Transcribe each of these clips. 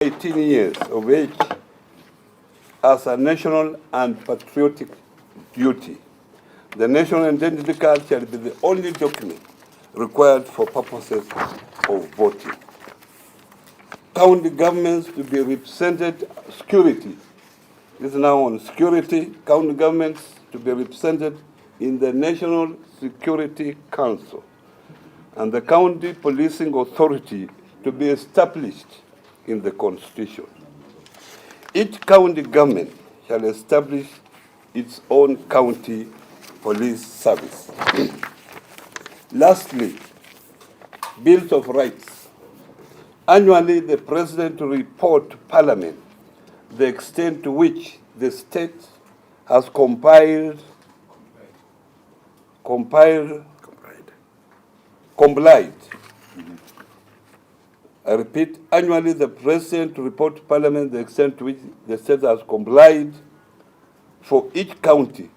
18 years of age as a national and patriotic duty. The national identity card shall be the only document required for purposes of voting. County governments to be represented, security. This is now on security. County governments to be represented in the National Security Council, and the county policing authority to be established in the Constitution. Each county government shall establish its own county police service. Lastly, bills of rights. Annually, the President will report to Parliament the extent to which the state has complied. I repeat, annually the President will report to Parliament the extent to which the state has complied for each county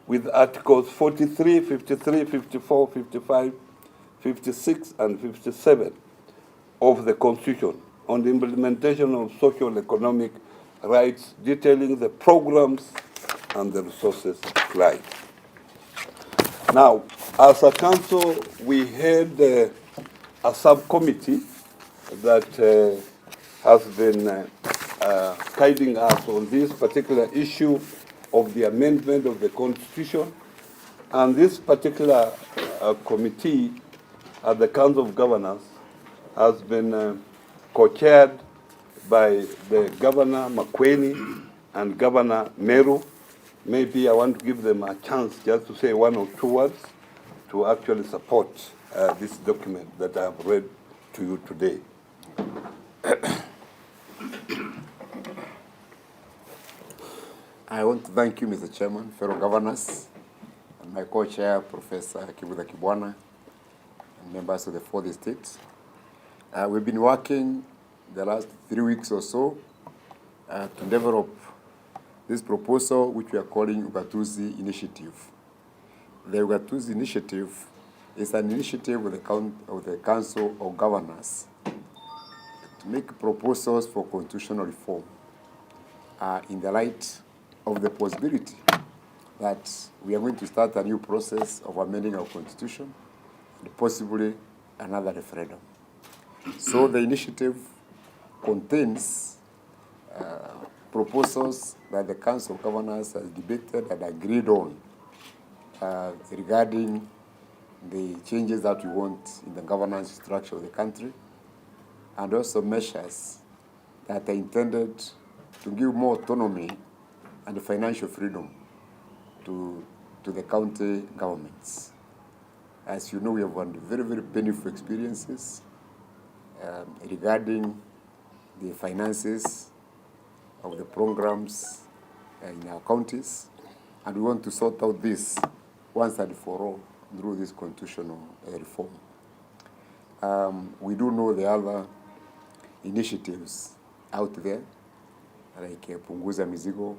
with Articles 43, 53, 54, 55, 56, and 57 of the Constitution on the implementation of social economic rights, detailing the programs and the resources applied. Now, as a council, we had a subcommittee that has been guiding us on this particular issue of the amendment of the Constitution. And this particular committee at the Council of Governors has been co-chaired by the Governor Makueni and Governor Meru. Maybe I want to give them a chance just to say one or two words to actually support this document that I have read to you today. I want to thank you, Mr. Chairman, fellow governors, and my co-chair, Professor Kibuda Kibwana, and members of the fourth estate. We've been working the last 3 weeks or so to develop this proposal, which we are calling Ugatuzi Initiative. The Ugatuzi Initiative is an initiative of the Council of Governors to make proposals for constitutional reform in the light of the possibility that we are going to start a new process of amending our constitution and possibly another referendum. So the initiative contains proposals that the Council of Governors has debated and agreed on regarding the changes that we want in the governance structure of the country, and also measures that are intended to give more autonomy and financial freedom to the county governments. As you know, we have had very, very painful experiences regarding the finances of the programs in our counties, and we want to sort out this once and for all through this constitutional reform. We do know the other initiatives out there, like Punguza, Mzigo.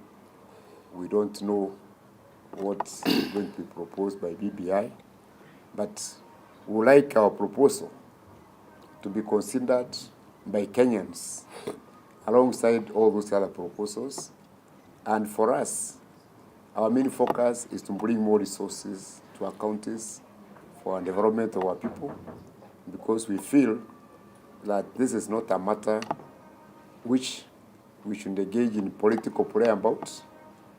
We don't know what's going to be proposed by BBI, but we would like our proposal to be considered by Kenyans alongside all those other proposals. And for us, our main focus is to bring more resources to our counties for the development of our people, because we feel that this is not a matter which we should engage in political play about.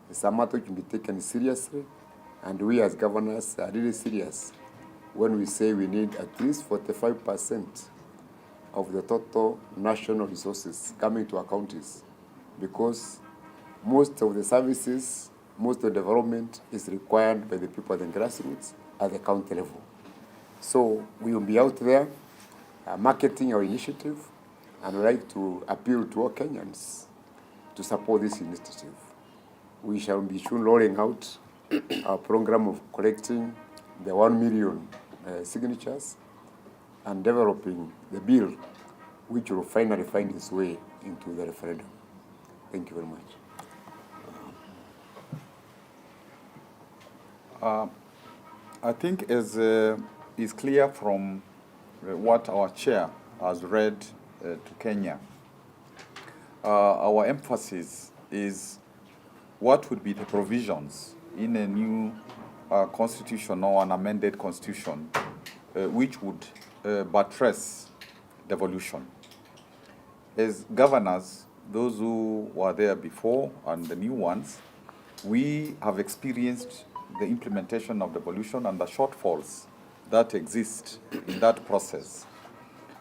It's a matter which can be taken seriously, and we as governors are really serious when we say we need at least 45% of the total national resources coming to our counties, because most of the services, most of the development is required by the people at the grassroots at the county level. So we will be out there marketing our initiative, and we'd like to appeal to all Kenyans to support this initiative. We shall be soon rolling out our program of collecting the 1 million signatures and developing the bill which will finally find its way into the referendum. Thank you very much. I think as is clear from what our chair has read to Kenya, our emphasis is what would be the provisions in a new constitution or an amended constitution which would buttress devolution. As governors, those who were there before and the new ones, we have experienced the implementation of devolution and the shortfalls that exist in that process.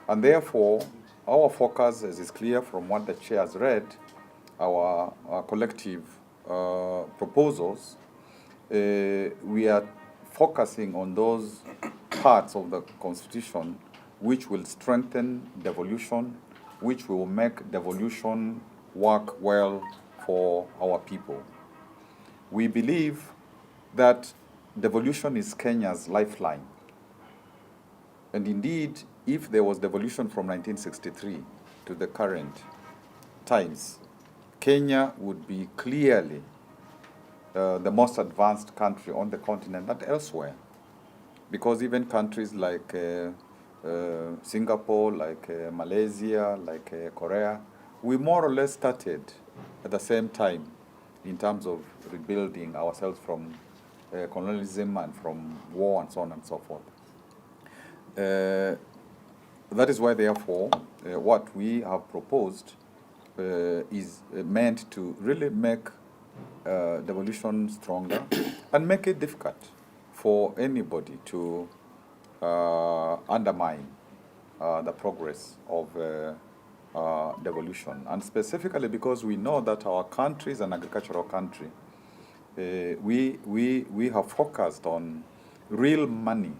And therefore, our focus, as is clear from what the chair has read, our collective proposals, we are focusing on those parts of the Constitution which will strengthen devolution, which will make devolution work well for our people. We believe that devolution is Kenya's lifeline. And indeed, if there was devolution from 1963 to the current times, Kenya would be clearly the most advanced country on the continent and elsewhere. Because even countries like Singapore, like Malaysia, like Korea, we more or less started at the same time in terms of rebuilding ourselves from colonialism and from war and so on and so forth. That is why, therefore, what we have proposed is meant to really make devolution stronger and make it difficult for anybody to undermine the progress of devolution. And specifically because we know that our country is an agricultural country, we have focused on real money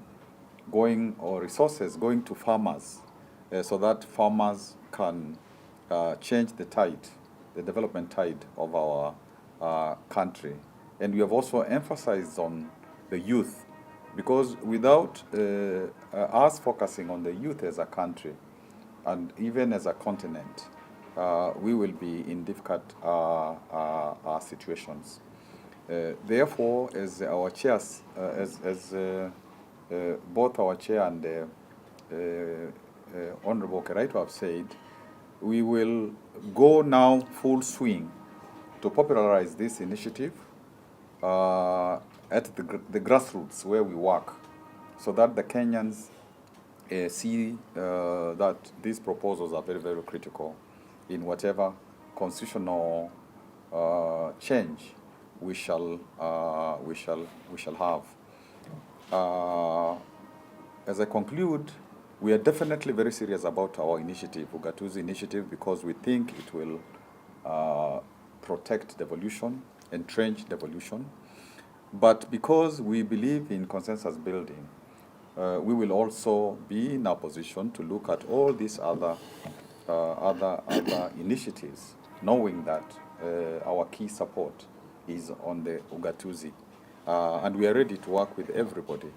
going, or resources going to farmers, so that farmers can change the tide, the development tide of our country. And we have also emphasized on the youth, because without us focusing on the youth as a country and even as a continent, we will be in difficult situations. Therefore, as our chairs, both our chair and Honorable Keraito have said, we will go now full swing to popularize this initiative at the grassroots where we work, so that the Kenyans see that these proposals are very, very critical in whatever constitutional change we shall have. As I conclude, we are definitely very serious about our initiative, Ugatuzi initiative, because we think it will protect devolution, entrench devolution. But because we believe in consensus building, we will also be in a position to look at all these other initiatives, knowing that our key support is on the Ugatuzi. And we are ready to work with everybody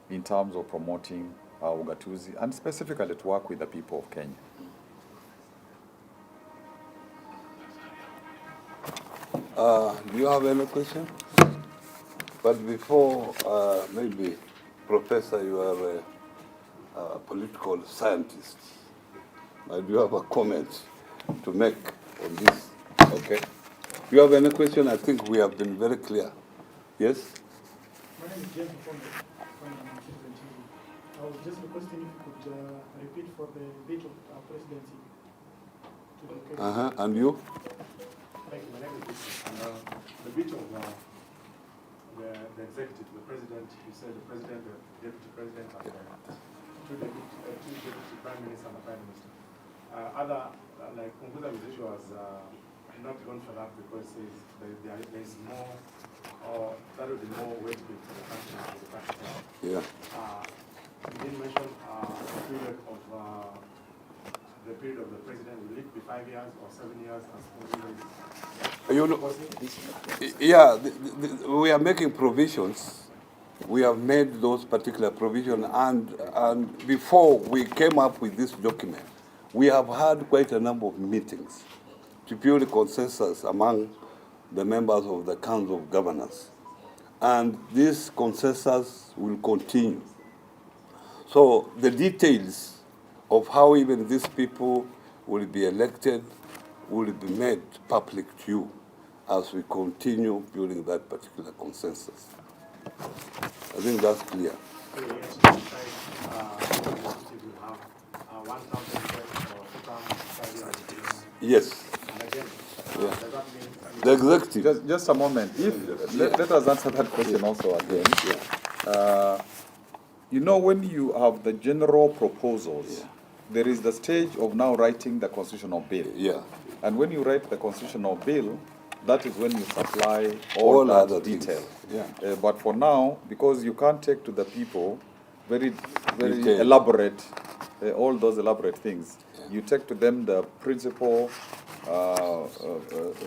in terms of promoting Ugatuzi, and specifically to work with the people of Kenya. Do you have any question? But before, maybe, Professor, you are a political scientist. Do you have a comment to make on this? Okay. Do you have any question? I think we have been very clear. Yes? My name is James from Citizen TV. I was just requesting if you could repeat for the veto of presidency. And you? Thank you. My name is James. The veto of the executive, the president, you said the president, the deputy president, and two deputy prime minister and the prime minister. Like Punguza Mzigo has not gone for that because there is more, or that would be more weight for the country. Yeah. You didn't mention the period of the president. Will it be 5 years or 7 years? You know, yeah, we are making provisions. We have made those particular provisions, and before we came up with this document, we have had quite a number of meetings to build a consensus among the members of the Council of Governors. And this consensus will continue. So the details of how even these people will be elected will be made public to you as we continue building that particular consensus. I think that's clear. So the exercise, executive will have 1,000 requests for total 5 years. Yes. And again, Yeah. does that mean The executive. Just a moment. If let us answer that question also again. You know, when you have the general proposals, there is the stage of now writing the constitutional bill. Yeah. And when you write the constitutional bill, that is when you supply all that other detail. things. Yeah. But for now, because you can't take to the people very Detail. elaborate, all those elaborate things, you take to them the principal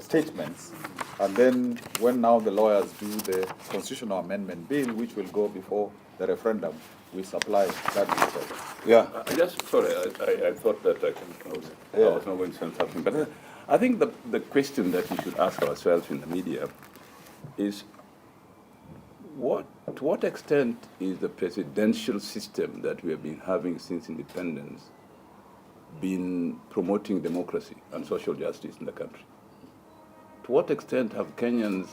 statements, and then when now the lawyers do the constitutional amendment bill, which will go before the referendum, we supply that detail. Yeah. Sorry, I thought that I was not going to say something, but I think the question that we should ask ourselves in the media is, to what extent is the presidential system that we have been having since independence been promoting democracy and social justice in the country? To what extent have Kenyans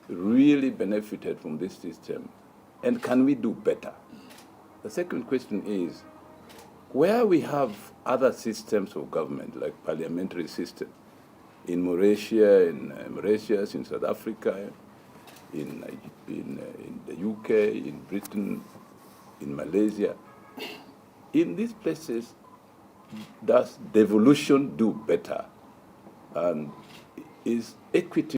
really benefited from this system, and can we do better? The second question is, where we have other systems of government, like parliamentary system, in Mauritius, in South Africa, in the UK, in Britain, in Malaysia, in these places, does devolution do better? And is equity